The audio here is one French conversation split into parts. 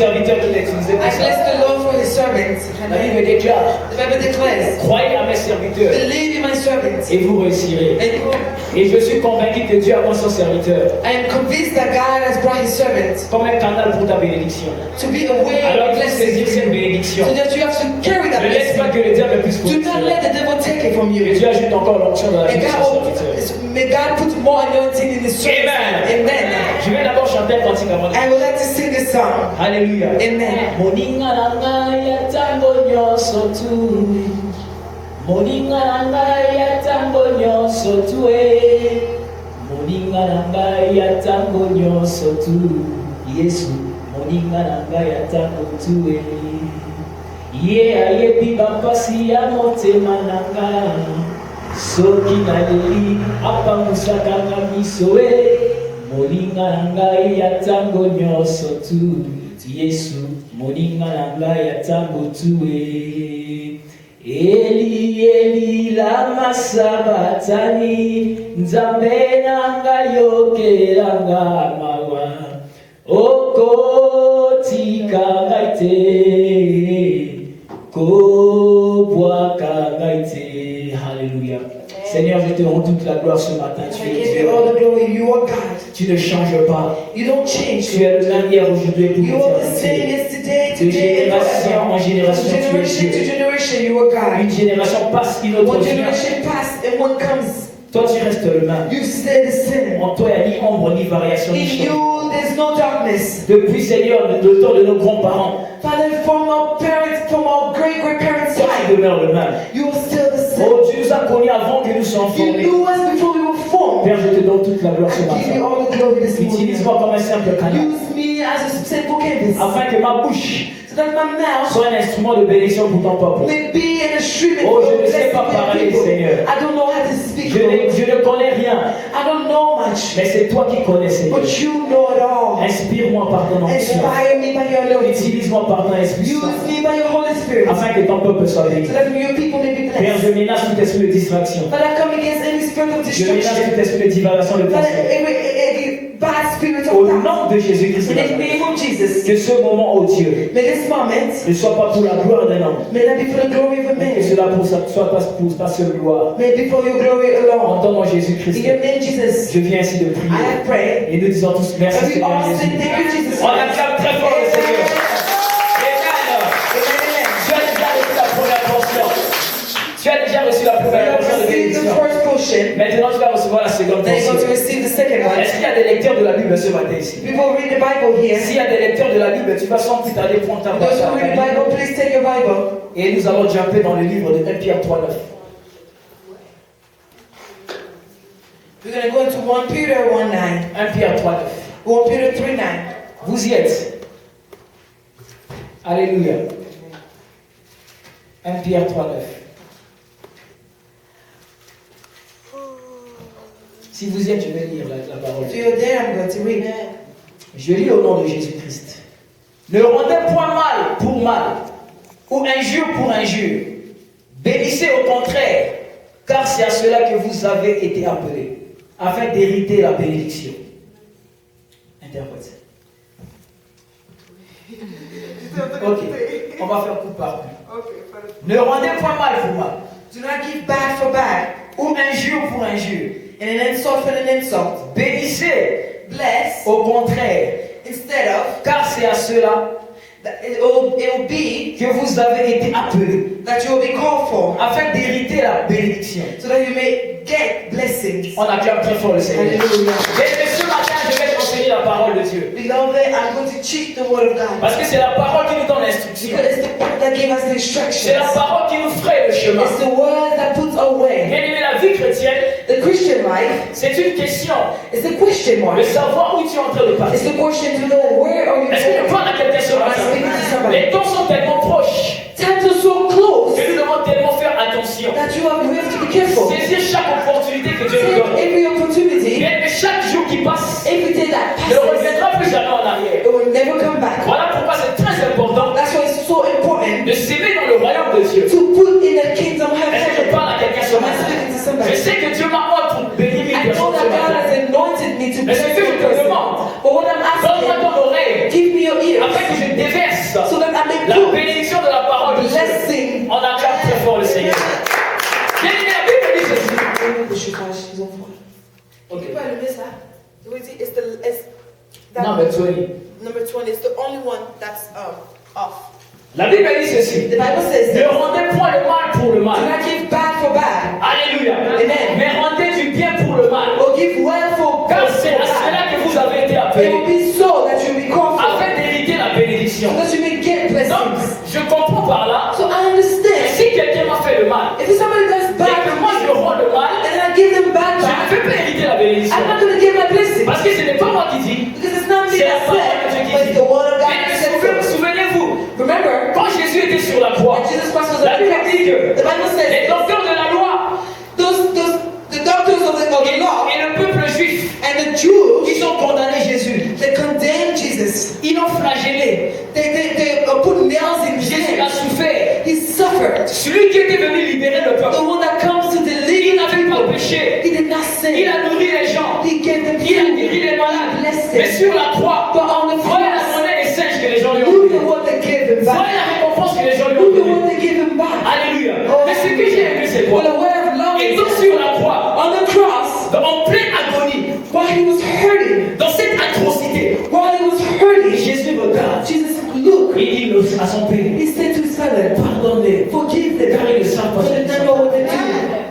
serviteur qu'il a utilisé pour I ça. bless the Lord for his servants. La Bible déclare, The Bible declares, croyez à mes serviteurs believe in my servants. et vous réussirez. Et je suis convaincu que Dieu a mis son serviteur I am convinced that God has brought his servants comme un canal pour ta bénédiction. to be aware Alors of il faut saisir cette blessing. bénédiction. So that you have to carry that Ne laisse pas blessing. que le diable puisse Do not profiter. let the devil take it from Et you. Dieu ajoute encore l'onction dans la vie May de son God, serviteur. may God put more anointing in his servants. Amen. Amen. Je vais d'abord chanter un cantique avant de... I would like to sing this song. Alléluia. Amen. Moninga nanga ya tango nyonso tu. Moninga nanga ya tango nyonso tu. Moninga nanga ya tango nyonso tu. Yesu. Moninga nanga ya tango tu. Ye ayebi bapasi ya motema nanga. Soki naleli apamusaka nga miso moninga nanga ya tango nyonso tu. Yesu moninga nanga ya tango tu. Eli Eli lama sabatani nzambe nanga yokelanga mawa okotika ngai te kobwaka ngai te. Alléluia. Seigneur, je te rends toute la gloire ce matin. Tu I es give Dieu. you all the glory. You are God. Tu ne changes pas. You don't change. Tu es le même hier, aujourd'hui et pour You are the same l'éternité. yesterday, De today, and génération en forever. génération, tu es Generation to Dieu. generation, you are God. Une génération passe, une autre One vient. generation passed and one comes. Toi, tu restes le même. You stay the same. En toi, il n'y a ni ombre ni variation. In Ni changement. you, there's no darkness. Depuis, Seigneur, le temps de nos grands-parents, Father, from our parents, from our great-grandparents' toi, tu time, demeures le même. you are still the same. Oh, tu nous as connus avant que nous soyons You formés. knew us before we were formed. Père, je te donne toute la gloire ce I give you matin. all the glory this morning. Utilise-moi comme un simple canal. Use me as a simple canvas, Afin que ma bouche so that my mouth soit un instrument de bénédiction pour ton peuple. may be an instrument Oh, je for ne sais blessing pas their parler, people. Seigneur. I don't know how to speak, Je Lord. ne connais rien, I don't know much, mais c'est toi qui connais, Seigneur. but you know it all. Inspire-moi par ton onction. Inspire me by your anointing. Utilise-moi par ton Esprit Use Saint, me by your Holy Spirit, afin que ton peuple soit béni. so that your people may be Père, blessed. je menace tout esprit de distraction. But I come against any spirit of Je menace destruction. tout esprit de divagation de Father, pensée. every bad spirit Au of doubt. nom de Jésus-Christ, In the name of Jesus, que ce moment, oh Dieu, may this moment, ne soit pas pour la gloire d'un homme, may that be for the glory of a mais que man. cela soit pas pour ta seule gloire. May it be for your glory En alone. ton nom, In Jésus-Christ, your name, Jesus, je viens ainsi de I prier. have prayed. Et nous disons tous merci, And we Seigneur all say Jésus. thank you, Jesus. On acclame très fort le Seigneur. Amen. Tu as déjà reçu la première portion. Tu as déjà reçu la You première have portion de received the bénédiction. first portion, Maintenant, tu vas recevoir la seconde then you're going to portion. receive the second one. Est-ce qu'il y a des lecteurs de la Bible ce matin ici? People read the Bible here. S'il y a des lecteurs de la Bible, tu vas sentir aller prendre ta Those place. who read the Bible, please take your Bible. Et nous allons jumper dans le livre de 1 Pierre 3:9. We're going to go into 1 Peter 1:9. 1 Pierre 3:9. 1 Peter 3:9. Vous y êtes. Alléluia. 1 Pierre 3:9. Si vous y êtes, je vais lire la parole. If you're there, I'm going to read. Je lis au nom de Jésus-Christ. Ne rendez point mal pour mal, ou injure pour injure. Bénissez au contraire, car c'est à cela que vous avez été appelés, afin d'hériter la bénédiction. Interprète. Ok, on va faire coup par coup. Ne rendez point mal pour mal, Do not give bad for bad, ou injure pour injure. and an insult for an insult. Bénissez Bless au contraire, instead of, car c'est à cela that it will be que vous avez été appelés, that you will be called for, afin d'hériter la bénédiction. so that you may get blessings. On acclame très fort le Seigneur. Hallelujah. Et ce matin, je vais t'enseigner la parole de Dieu. Beloved, I'm going to teach the word of God. Parce que c'est la parole qui nous donne l'instruction. Because it's the word that gave us the C'est la instructions. parole qui nous ferait le chemin. It's the word that puts our way. Bien aimé, la vie chrétienne, The Christian life c'est une question is the question de mark. savoir où tu es en train de It's partir. the question to know where are you Est-ce que je going. parle à quelqu'un ce Am I speaking to matin? somebody? Les temps sont tellement proches Times are so close que nous devons tellement faire attention. that we have to be careful. Saisir chaque opportunité que Dieu nous Take donne. every opportunity, Bien aimé, chaque jour qui passe every day that ne passes, reviendra plus jamais en arrière. it will never come back. Voilà pourquoi c'est très important That's why it's so important de s'aimer dans le royaume de Dieu. to put in the kingdom of Est-ce que je heaven. parle à quelqu'un ce Am I matin? speaking to Je somebody? sais que Dieu m'a moi pour bénir I mes know personnes ce that God matin. has anointed me to Mais bless ce que je you te person. demande, But what I'm donne-moi asking, ton oreille, give me your ears afin que je déverse so that I may la put bénédiction de la parole de Dieu. blessing. On acclame très fort le Seigneur. Bien aimé, la Bible dit ceci. Okay. You probably miss that. It's that Number 20. number 20 is the only one that's off. La Bible dit ceci. The Bible says Ne rendez point le mal pour le do mal. not give bad for bad, Alléluia. Amen. Mais rendez du bien pour le mal. or give well for Car good. c'est à cela que vous avez été It will appelés. be so that you will be comforted, Afin d'hériter la bénédiction. so that you may get Donc, blessings. je comprends par là. So I understand. Si quelqu'un m'a fait le mal, If somebody does et bad que to moi je me, rends le mal, and I give them back je ne back, peux pas hériter la bénédiction. I'm not going to give my blessing. Parce que ce n'est pas moi qui dis. Because it's not me C'est la that parole de Dieu said, qui but dit. it's the word of God Mais that said so. souvenez-vous, Remember, quand Jésus était sur la croix, when Jesus Christ was la on the Bible cross, dit que the Bible les says docteurs de la loi the doctors of the law et le peuple juif, and the Jews, ils ont condamné Jésus. they condemned Jesus. Ils l'ont flagellé. They put nails in his Jésus a hands. souffert. He suffered. Celui qui était venu libérer le The peuple, one that comes to il deliver n'avait pas people. péché. He did not Il sin. a nourri les gens. He gave them Il a food. guéri les malades. He blessed Mais them. sur la croix, But on the voilà la cross, monnaie des singes que les gens lui ont look donnée. at what they gave him Voilà back. la récompense que les gens lui ont Look at donnée. what they gave him back. Alléluia. Oh. Mais ce que j'ai aimé, c'est Well, quoi? the way of love Et is donc sur la croix, on the cross, en pleine agonie, while he was hurting, dans cette atrocité, while he was hurting, Jésus regarde Jesus looked. et dit à son Père, He said to his father, pardonne-les, forgive them, car ils ne savent pas for ce they qu'ils don't font. know what they do.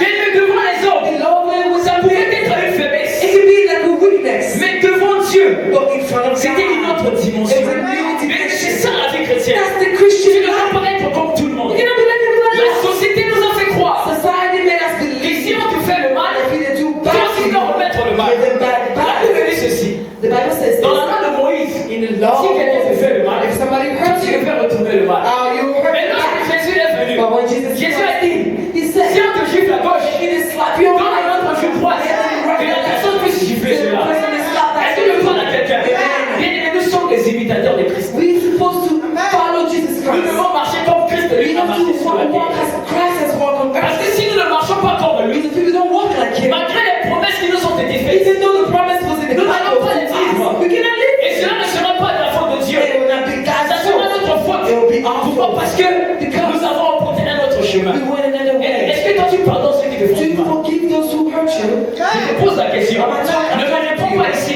Mais devant les hommes, Beloved, ça pouvait être une faiblesse. it can be like a weakness, Mais devant Dieu, but in front of c'était une God, autre dimension. it's a new Mais c'est dimension. ça la vie chrétienne. That's the Tu Christian ne life. peux pas être comme tout le monde. You cannot be like everybody La else. société nous a fait croire Society made us que believe si on te fait le mal, that if they do toi bad aussi to tu dois you, remettre le mal. give them back La bad. Bible dit ceci. The Bible says Dans la this. loi de Moïse, In the si law, quelqu'un te fait le mal, if somebody toi hurts tu you, le fais retourner le mal. you hurt Mais lorsque back. Jésus est venu, But when Jesus Jésus a Christ, dit, he si said, on te gifle à gauche, he did slap tu you donnes on à l'autre joue droite, que la personne puisse gifler the cela. person is slapped Est-ce at que je parle à quelqu'un? Amen. Bien aimé, nous sommes les imitateurs de Christ. We're supposed to follow Jesus Nous Christ. devons marcher comme Christ We lui a have marché to sur la walk terre. as Christ has walked on Parce earth. que si nous ne marchons pas comme lui, Because if people don't walk like him, malgré les promesses qui nous ont été faites, even though the promise was in the nous n'allons Bible, pas les vivre. we cannot live. Et cela ne sera pas de la faute de Dieu. It will not be Ça God's sera fault. notre faute. It will be our Pourquoi? fault. Parce que nous avons emprunté un autre chemin. We went another way. Est-ce que toi tu pardonnes ceux qui te font Do du you mal? forgive those who hurt you? Je te pose la question. Ne me réponds pas ici.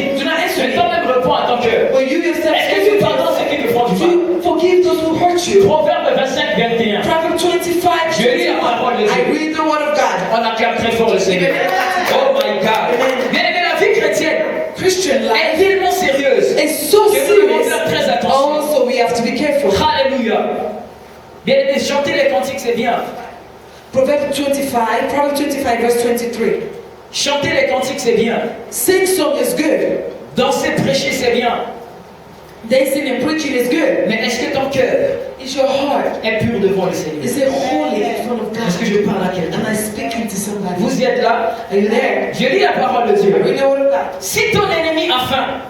Mais toi-même réponds à ton cœur. But you yourself, Est-ce que tu pardonnes ceux qui te font du do mal? you forgive those who hurt you? Proverbe 25, 21. Proverbs 25, Je lis la parole de I Dieu. read the word of God. On acclame très fort le Seigneur. Oh my God. Bien aimé, la vie chrétienne Christian life est tellement sérieuse is so que nous devons serious. faire très attention. Also, we have to be careful. Alléluia. Bien aimé, chanter les cantiques, c'est bien. Proverbs 25, verse 23. Chanter les cantiques, c'est bien. Sing song is good. Danser, prêcher, c'est bien. Dancing and preaching is good. Mais est-ce que ton cœur Is your heart, est pur devant le Seigneur? is it holy in front of Est-ce que God? je parle à quelqu'un? Am I speaking to somebody? Vous y êtes là? Are you there? Je lis la parole de I Dieu. read the word of God. Si ton ennemi a faim,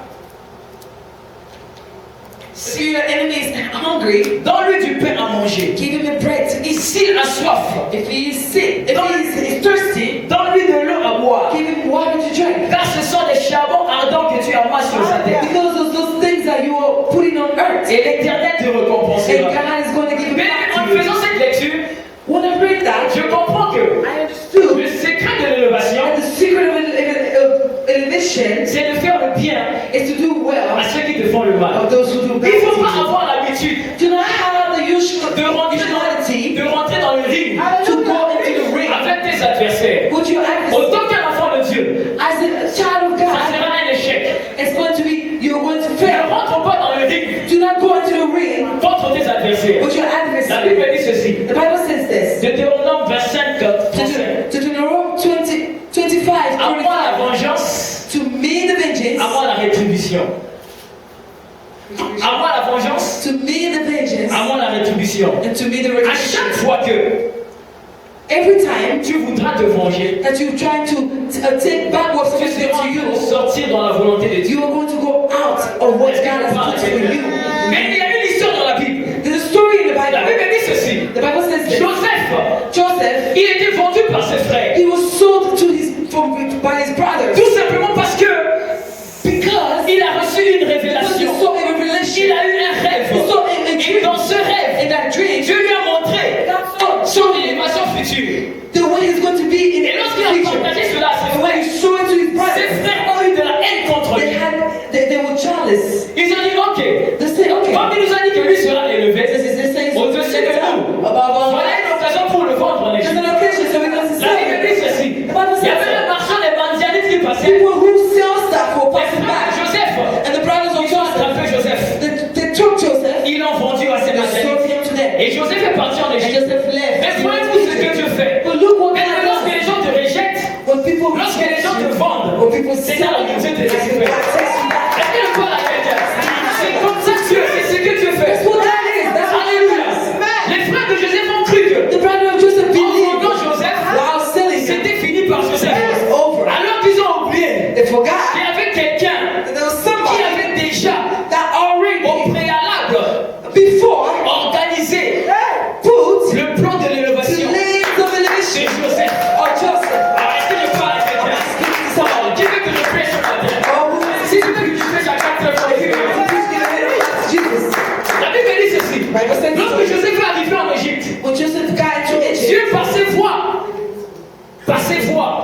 If your enemy is hungry, donne-lui du pain à manger. give him a bread to eat. S'il a soif, If he is sick, if he is thirsty, donne-lui de l'eau à boire. give him water to drink. Car ce sont des charbons ardents que tu amasses sur sa tête. Because of those things that you are putting on earth. Et l'Éternel te And récompensera. God is going to give it Mais back en to you. faisant cette lecture, When I read that, je comprends que I understood le secret de l'élévation, that the secret of elevation c'est de faire le bien is to do well à ceux qui te font le mal. of those who do Il bad ne faut to pas you. avoir l'habitude Do not have the de usuality rentrer dans le ring to go into the ring avec tes adversaires. with your adversary. Autant qu'un enfant de Dieu, As a child of ça God, sera un échec. it's going to be, you're going to Ne fail. rentre pas dans le ring Do not go into the ring contre tes adversaires. with your La adversary. Bible dit ceci. The Bible says this. Deutéronome 25, 35. Deuteronomy 25, À moi la 25. vengeance, To me the vengeance. à moi la rétribution. À moi la vengeance, To me the vengeance. à moi la rétribution. And to me the À retribution. chaque fois que Every time tu voudras te venger, that you try to take back what's tu given seras to en train de you, sortir dans la volonté de Dieu. you are going to go out of what God has Parle à put for quelqu'un. you. Mais il y a une histoire dans la Bible. There's a story in the La Bible. Bible dit ceci. The Bible says this. Joseph, Joseph, il était vendu par ses frères. he was sold to by his brothers Tout simplement parce que because il a reçu une he révélation. saw a Il revelation. a eu un rêve. élevé This is this thing au-dessus de nous. above all. Voilà une occasion pour le vendre en There's Égypte. an occasion, so we can La Bible celebrate. dit ceci. Il y avait un marchand des Mandianites qui passait. People who sell stuff were Les passing frères de by. Joseph, And the brothers of ils ont Joseph, attrapé Joseph. they took Joseph, Ils l'ont vendu à ces they sold Mandianites. him to them. Et Joseph est parti en And Égypte. Joseph left. Mais voyez-vous ce que Dieu fait. But look what Mais God lorsque does. les gens te rejettent, When people lorsque les gens te reject you, vendent, when people c'est sell là you, que Dieu te and God récupère. takes you back. Est-ce que le corps a quelqu'un? C'est comme ça que Dieu, c'est ce que Dieu fait. That's what that is. That's what it Alléluia. is. Les frères de Joseph ont cru que The brother of Joseph en believed vendant Joseph, while selling him, c'était fini par Joseph. it was over. Alors qu'ils ont oublié They forgot qu'il y avait quelqu'un that there was qui somebody avait déjà that already au préalable before organisé put le plan de the l'élévation names of de elevation Joseph. of Joseph. Alors, est-ce que je parle à quelqu'un? Alors, qui veut que je prêche ce matin? Oh, Si tu veux que je prêche à 4 heures, Jesus. la Bible dit ceci. Bible says Lorsque Joseph est arrivé en Égypte, when Joseph got into Egypt, Dieu par ses voies,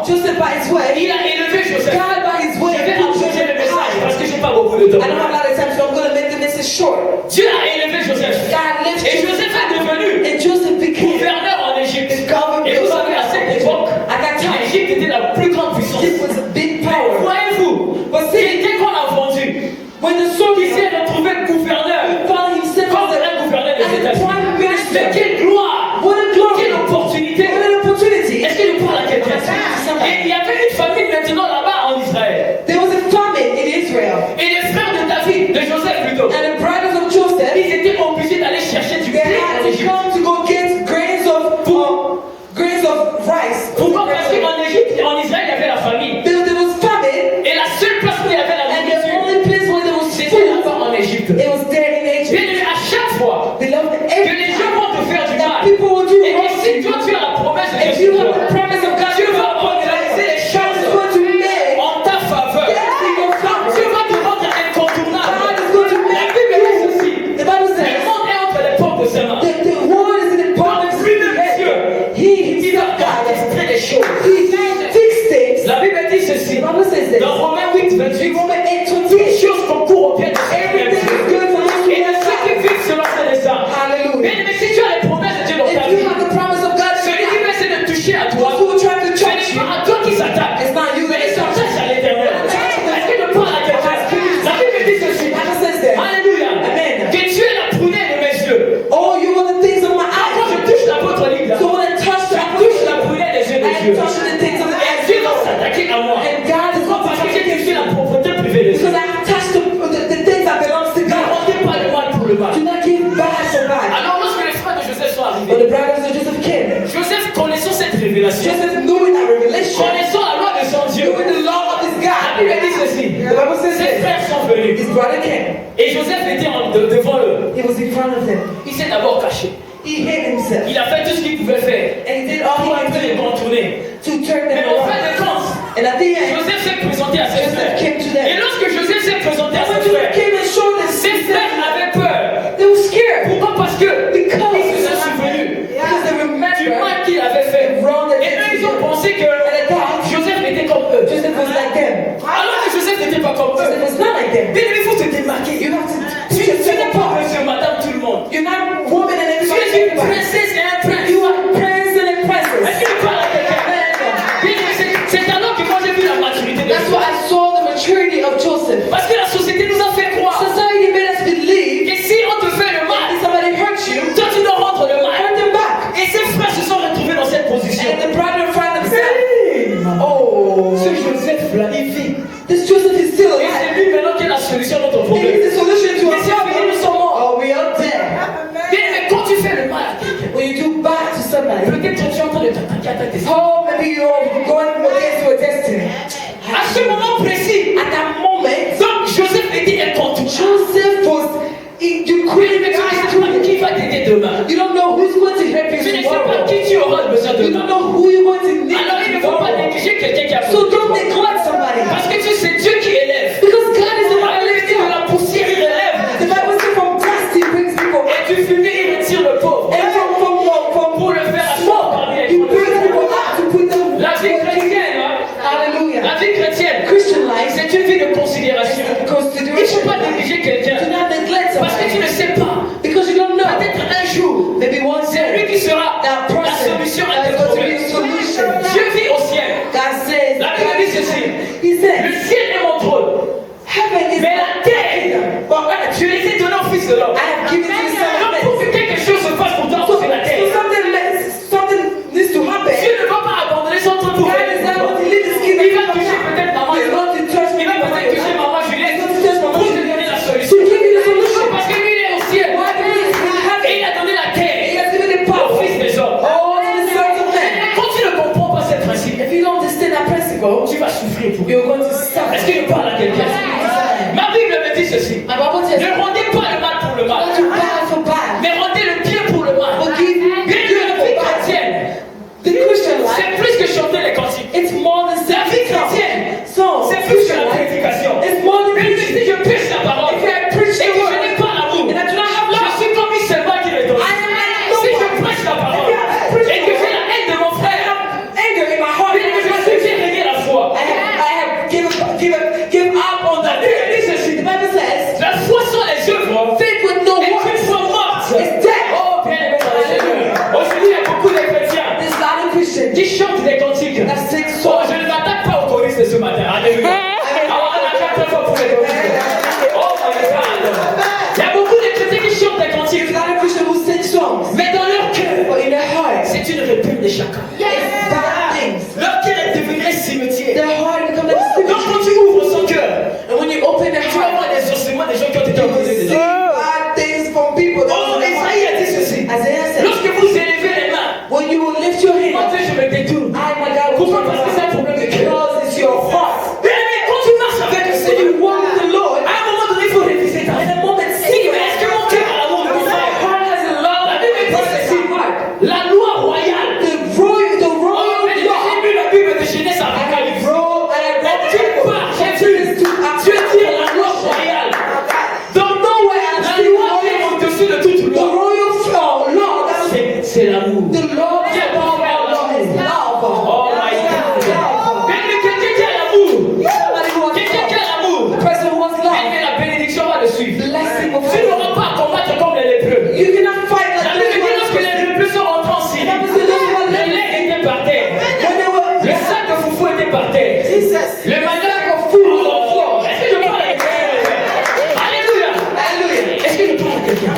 Joseph by his way, il a élevé Joseph. God by his way, Je vais put abréger le Joseph message parce high. que je n'ai pas beaucoup de temps. I don't have a lot of time, so I'm going to make the message short. Dieu a élevé Joseph. God lifted Et Joseph est devenu and Joseph became gouverneur en Égypte. the governor Et vous savez, à cette époque, at that time. l'Égypte était la plus grande puissance. This was a big Mais power. voyez-vous, But see, dès qu'on a vendu, when the il soldier s'est retrouvé gouverneur, found himself comme as un gouverneur des a États-Unis. prime Mais minister, quelle gloire! what a glory, Quelle opportunité! what an opportunity. Est-ce que je parle à quelqu'un? Et il y avait une famille maintenant là-bas en Israël. There was a famine in Israel, Et les frères de David, de Joseph plutôt, and the brothers of Joseph, ils étaient obligés d'aller chercher du they blé had en to Égypte. come to go get grains of rice. Pourquoi? Parce qu'en Égypte, en Israël, il y avait la famille. There was famine, Et la seule place où il y avait la and the nourriture, only place where there was c'était food, là-bas en Égypte. it was there in Egypt. Bien aimé, à chaque fois Beloved, que every les gens vont te faire du that mal, people will do et wrong que to si you, toi tu as la promesse de if Dieu you sur have toi, the promise of God, Dieu va organiser les God choses is going to make en ta faveur. Dieu va te rendre God incontournable. is going to La make Bible dit ceci. The Bible Le says monde est entre les portes de ses mains. the world is in the promise of Lui-même Dieu, He il va himself, God, orchestrer les choses. He fixed things. La Bible dit ceci. The Bible says this. Dans Romains 8, 28, Roman 8, toutes les 28. choses concourent au bien de ceux qui aiment Everything is Dieu. good for those who Et de love ceux qui God. vivent selon ses desseins. Hallelujah. Mais si tu as les promesses de Dieu dans ta If you vie, have the promise of God in celui your qui life, veut essayer de toucher à those toi, who try to ce touch n'est you, pas à toi qui s'attaque, it's not you mais that il is touching. s'attaque à l'éternel. Est-ce que je parle à quelqu'un? La Bible dit ceci. The Bible says that. Alléluia. Amen. Que tu es la prunelle de mes yeux. Oh, you are the things of my Quand je eyes. touche la votre livre, So when I touch the je touche la prunelle des yeux de I am Dieu. touching the things of the Et eyes. Dieu va s'attaquer à moi. And God is Pourquoi? going Parce to que j'ai touch touché la propreté privée de Dieu. because I have touched the things that belongs to Ne God. rendez pas le mal pour le mal. Do not give bad for bad. Alors lorsque les frères de Joseph sont But arrivés, the brothers of Joseph came. Joseph connaissant cette révélation, Joseph knowing that revelation, connaissant la loi de son Dieu, knowing the law of his la God. Bible dit ceci. The Bible says Ses this. frères sont venus. His brother came. Et Joseph était devant eux. He was in front of them. Il s'est d'abord caché. He hid himself. Il a fait tout ce qu'il pouvait faire And he did all pour un he peu les could contourner. to turn Mais them au fin around. de compte, And at the end, Joseph s'est présenté à ses Joseph frères. came to Et them. lorsque Joseph s'est présenté à And when ses Joseph frères, came and showed them, ses frères avaient peur. they were scared. Pourquoi? Parce que Because ils se sont souvenus Because they du remember mal qu'il avait fait. the wrong that Et eux, they ils ont did. pensé que And they thought Joseph était comme eux. Joseph was like them. Alors que Joseph n'était pas comme eux. Joseph was not like them. Bien, il faut se démarquer. You have to Tu put yourself n'es pas apart. monsieur, madame, tout le monde. You're not woman and Tu everybody. es une everybody. princesse et un prince. You are prince and a Est-ce princess. qu'il parle à quelqu'un? Bien, c'est alors que moi j'ai vu la maturité de That's why Joseph. I saw the maturity of Joseph. Parce que la société nous a fait croire Society made us believe que si on te fait le mal, if somebody hurts you, toi tu dois rendre le mal. hurt them back. Et ses frères se sont retrouvés dans cette position. And the brother find themselves. Oh, Ce Joseph-là, il vit. this Joseph is still Et alive. c'est lui maintenant qui est la solution à notre He problème. is the solution to Mais our c'est fini, nous problem. sommes morts. Oh, we are dead. Bien, mais quand tu fais le mal à quelqu'un, When you do bad to somebody, peut-être tu es en train de t'attaquer à ta destinée. oh, maybe you're going against your destiny. À ce moment précis, At that moment, donc Joseph était incontournable. Joseph was, you Oui, mais couldn't tu ne sais pas qui va t'aider demain. You don't know who's going to help you Tu ne sais pas tomorrow. qui tu auras besoin You demain. don't know who you're going to need Alors il ne faut pas tomorrow. négliger quelqu'un qui a So besoin de don't toi. neglect somebody. Parce que tu sais, Dieu qui élève. Because God is the La one Bible that dit de lifts la up. poussière, il élève. The Bible says from dust he brings people. Et du fumier, il retire le pauvre. And Pour le faire asseoir smoke, parmi les he brings people pauvres. up to put them. La vie chrétienne, hein, Hallelujah. la vie chrétienne, Christian life c'est une vie de considération. Il ne faut consideration. pas négliger Do quelqu'un. not neglect Parce que tu somebody. ne sais pas. Because you don't know. de l'homme. I have given to the Son Donc of pour Man. que quelque chose se passe pour toi So sur la terre, something needs to happen. Dieu ne va pas abandonner son truc pour God faire is pour not toi. going to leave his Il kingdom va for toucher now. peut-être maman He's et going to touch me. il va peut-être toucher maman Juliette He's going to touch my pour te mom. donner la To solution. give you the solution. Parce que lui il est au ciel. Why? Because he's in Et heaven. il a donné la He terre has given the au power. fils des hommes. Oh, to the sons of men. Quand tu ne comprends pas ce principe, If you don't understand that principle, tu vas souffrir pour lui. you're going to suffer. Est-ce que je parle à quelqu'un? Ma Bible me dit ceci. My Bible tells Ne you rendez pas le mal pour le mal, not to bad for bad, mais rendez le bien pour le mal. but give Bien que good la for vie bad. chrétienne, The Christian life, c'est plus que chanter les cantiques. it's more than La vie singing songs. chrétienne, So, c'est plus que Christian la life, prédication. it's more than Même si preaching. je prêche la parole If I preach et the que je word, n'ai pas l'amour, and I do not have je love, suis comme Isselma qui le donne. I am like Si je no one. prêche la parole If I preach et the que j'ai word, la haine de mon frère, anger in my heart, mais que je suis j'ai régné la foi. I have give up on La that. Bible dit ceci. The Bible says, La foi sans les œuvres faith with no est une works foi morte. is dead. Oh, bien aimé dans le Seigneur. Aujourd'hui, il y a beaucoup de chrétiens There's a lot of Christians qui chantent des cantiques. that sing Oh, songs. je ne m'attaque pas aux choristes ce matin. Alléluia. Alors, on acclame très fort pour les choristes. Oh, my God. Il y a beaucoup de chrétiens qui chantent des cantiques. There's a lot of Christians who sing songs, Mais dans leur cœur, but in their heart, c'est une répute de chacun. it's bad things. Leur cœur est devenu un cimetière. Their heart becomes like a Donc, cemetery. quand tu ouvres son cœur, And when you open their tu vas heart, voir des ossements des gens qui ont été you will enlevés see dedans. bad things from people that Oh, was in their heart. Isaïe a dit ceci. Isaiah said, Lorsque vous élevez les mains, when you will lift your moi, hand, Dieu, je me détourne. I, my God, will Pourquoi? turn Parce que c'est un problème de cœur. because it's your heart. Mais quand tu marches avec le When Seigneur, you walk with the Lord, à un moment donné, il faut réviser ta in vie. a moment, Si, mais est-ce que mon cœur a l'amour de mon my frère? heart has a love La Bible dit for ceci. my heart. La loi royale. The royal Oh, mais j'ai law. lu la Bible de Genèse à I Apocalypse. have read Mais tu pars, j'ai vu. Dieu dit la loi royale. Don't know where I've La seen loi qui est au-dessus de toute the loi. royal law. That's C'est l'amour. the law is above all law is love. Oh my God. Mais quelqu'un qui a l'amour. Somebody who has Quelqu'un qui love. a l'amour. The person who has love. Mais la bénédiction va le suivre. Blessing of Tu n'auras pas à combattre comme les lépreux. You cannot fight La like Bible dit this. lorsque les lépreux sont rentrés en Syrie, le lait était par terre. When they were Le sac de foufou était par terre. Jesus, Le maniaque sack of food was on the floor. Est-ce que je parle à quelqu'un? Alléluia. Hallelujah. Est-ce que je parle à quelqu'un?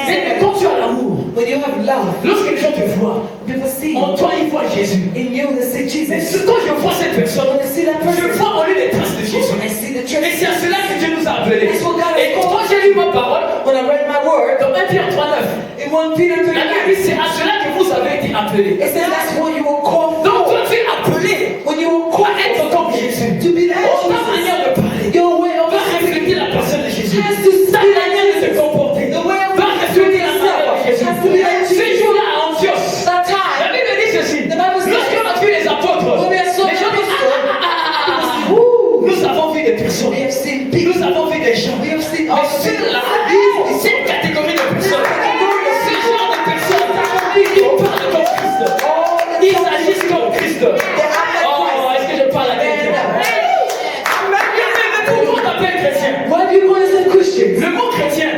Mais quand tu as l'amour, When you have love, lorsque les gens te voient, people see en toi ils voient Jésus. in you they see Mais Jesus. quand je vois cette personne, When they see that je person, vois en lui les traces de Jésus. I see the Et church. c'est à cela que Dieu nous a appelés. That's what God has Et quand called. j'ai lu ma parole, When I read my word, dans 1 Pierre 3:9, in 1 Peter 3, la Bible dit c'est à cela que vous avez été appelés. it says that's what you will call Donc for. toi tu es appelé When you will à call être comme Jésus. to be like Oh, ta Jesus. manière de parler Your way of va refléter la personne de Jésus. has to Ta be manière de like se comporter The way of va refléter la manière de Jésus. has to be like Ce Jesus. jour-là à Antioche, That la time, Bible dit ceci. The Bible says- Lorsqu'on a vu les apôtres, when we are so les gens disent Woo. nous avons vu des personnes. We have seen people. Nous avons vu des gens. We have seen Mais all ceux-là, these. cette catégorie de personnes, ce genre de personnes, ils parlent comme Christ. Ils agissent comme Christ. Oh, est-ce que je parle à quelqu'un? Mais pourquoi on t'appelle chrétien? Why do you want to say Christians? Le mot chrétien,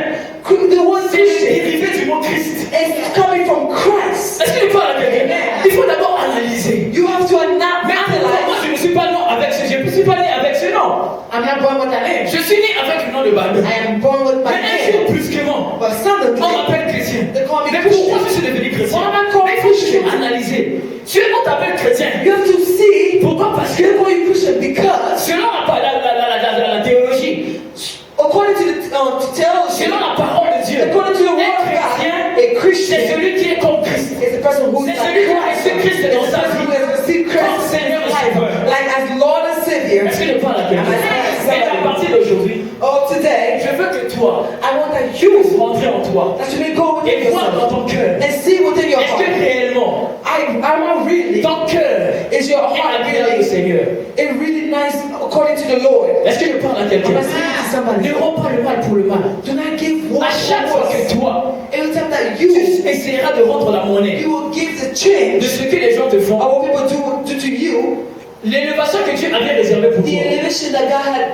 The word c'est le Christian dérivé du mot Christ. is coming from Christ. Est-ce que je parle à quelqu'un? Il faut d'abord analyser. You have to Mais moi, analyze. je ne suis pas né avec ce, je ne suis pas né avec ce nom. I'm not born with that name. Je suis né avec le nom de Baldwin. I am born with my Mais un name. jour brusquement, But some of on them, m'appelle chrétien. they call me Mais Christian. pourquoi je suis devenu chrétien? Why am I called Mais il faut Christian? analyser. Si on t'appelle chrétien, You have to see pourquoi? Parce que they call you Christian because selon la théologie, according to the theology, selon la parole de Dieu, according to the word un of God, chrétien, a c'est Christian celui qui est comme Christ. is the person who is C'est like celui qui a Christ. reçu Christ It's dans the sa person vie. who has received Comme Christ in Seigneur his et life, Sauveur. like as Lord and Savior. Est-ce que je parle à quelqu'un? Et à partir d'aujourd'hui, Oh, today, je veux que toi, I want that tu puisses you, rentrer en toi that you may go within et voir dans yourself ton cœur. and see within your Est-ce que heart. réellement, Am I really? ton cœur Is your est heart agréable au really? Seigneur? It really nice according to the Lord. Est-ce que je parle à Am quelqu'un? I speaking to somebody? Ne rends pas le mal pour le mal. Do not give one À chaque fois que toi, every time that tu you essaieras de rendre la monnaie will give the de change ce que les gens te of font, what people do to you, l'élévation que Dieu avait réservée pour the toi, elevation that God had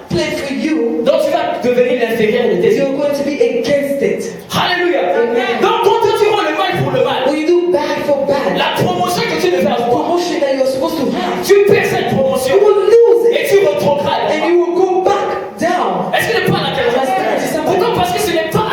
planned for you, donc tu vas devenir l'inférieur de tes you're yeux. going to be against it. Alléluia. Amen. Donc quand toi tu rends le mal pour le mal, When you do bad for bad, la promotion que tu devais avoir, promotion that you're supposed to have, tu perds cette promotion you will lose et it tu retrogrades. and you will go back down. Est-ce que ne parle à quelqu'un? Pourquoi? Parce que ce n'est pas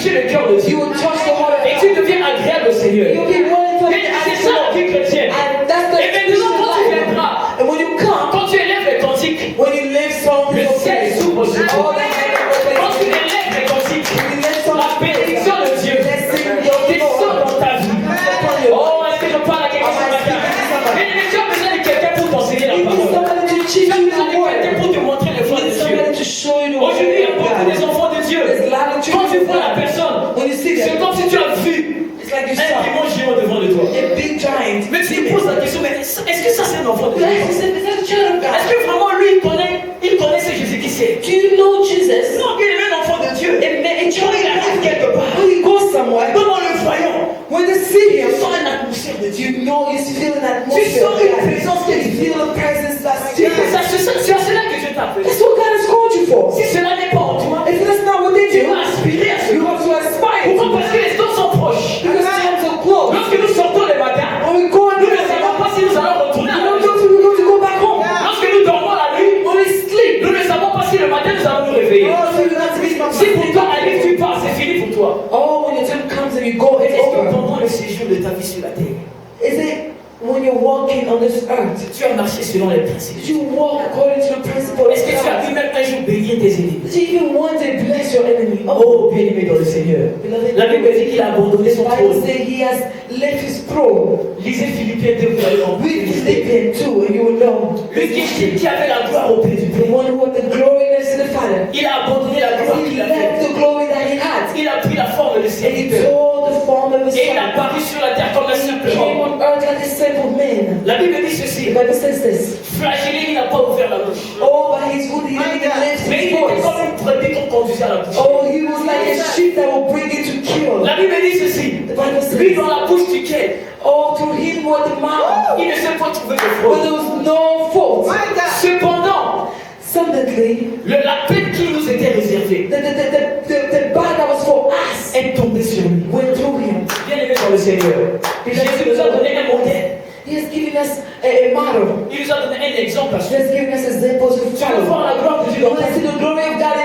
toucher le cœur de Dieu. You will touch the heart of Et God. tu deviens agréable au Seigneur. You'll be willing to Mais c'est ça la vie chrétienne. And that's the Et maintenant, quand tu Christian life. viendras, And when you come, quand tu élèves les cantiques, when you live songs le of ciel praise, s'ouvre sur all toi. the Quand tu heaven élèves les cantiques, when you live songs la of praise, bénédiction de Dieu descend dans ta vie. Oh, est-ce que je parle à quelqu'un ce matin? Mais tu as besoin de quelqu'un pour t'enseigner la You need parole. somebody to Tu teach as you besoin the de quelqu'un word. pour te montrer les You voies de need Dieu. somebody to show you the word Aujourd'hui, il y a of beaucoup des God. enfants de Dieu. There's a lot of Quand tu children vois la personne, when you see c'est them, comme si tu as vu it's like you un saw démon géant devant de toi. a big giant. Mais tu te poses la question, mais est-ce que ça c'est un enfant de You Dieu? ask yourself, is that a child of Est-ce God? que vraiment lui il connaît ce Jésus qui c'est? Do you know Jesus? Non, il est un enfant de Dieu. A child Quand il arrive quelque part, when you go somewhere, même en le voyant, when you see tu him, sens une atmosphère de Dieu. you know you feel an Tu atmosphere. sens of une God. présence de You Dieu. feel the presence that's C'est here. à cela que Dieu t'a appelé. That's what God has called you for. Si cela n'est pas en toi, If that's not what they tu do, vas aspirer à you cela. have to aspire. Pourquoi? Parce que les temps sont proches. Because times are close. Lorsque nous sortons le matin, When we go and nous ne savons pas si nous allons retourner à we la don't maison. know if we're going to go back home. Lorsque nous dormons la nuit, When we sleep, nous ne savons pas si le matin nous allons nous réveiller. oh, so you have to be Si pour toi arrive, tu pars, c'est fini pour toi. oh, when your time comes and you go, it's Est-ce que over. pendant le séjour de ta vie sur la terre, Is it when you're walking on this earth, tu as marché selon les principes? did you walk according to the principle of Est-ce que tu as God? pu même un jour bénir tes ennemis? Did you even one day bless your enemy? Oh, bien-aimé dans le Seigneur. La Bible dit qu'il a abandonné The son Bible trône. says he has left his throne. Lisez Philippiens 2, vous allez comprendre. Read Philippians 2 and you will know. Lui qui avait la gloire au Père du The Père. one who had the glory next to the Father. Il a abandonné la gloire He qu'il avait. left the glory that he had. Il a pris la forme de And he serviteur. took the form of a Et il a son. paru sur la terre comme un He simple came homme. on earth like a simple man. La Bible dit The ceci. Bible says this. Flagellé, il n'a pas ouvert la bouche. Oh, by his good, he didn't even lift Mais his il était voice. comme une brebis qu'on conduisait à la bouche. Oh, he was like a sheep that will bring you to kill. La Bible dit ceci. The Bible Lui says, dans la bouche duquel oh, to him were the mouth, il ne s'est pas trouvé de but fraude. there was no fault. Cependant, Suddenly, la peine qui nous était réservée the bag that was for us est tombée sur lui. went through him. Bien aimé dans le Seigneur. Jésus nous a donné un modèle. He has given us a model. Il nous a donné un exemple à He suivre. has given us examples to Tu vas voir follow. la gloire de Dieu You dans want ta to see vie. the glory of God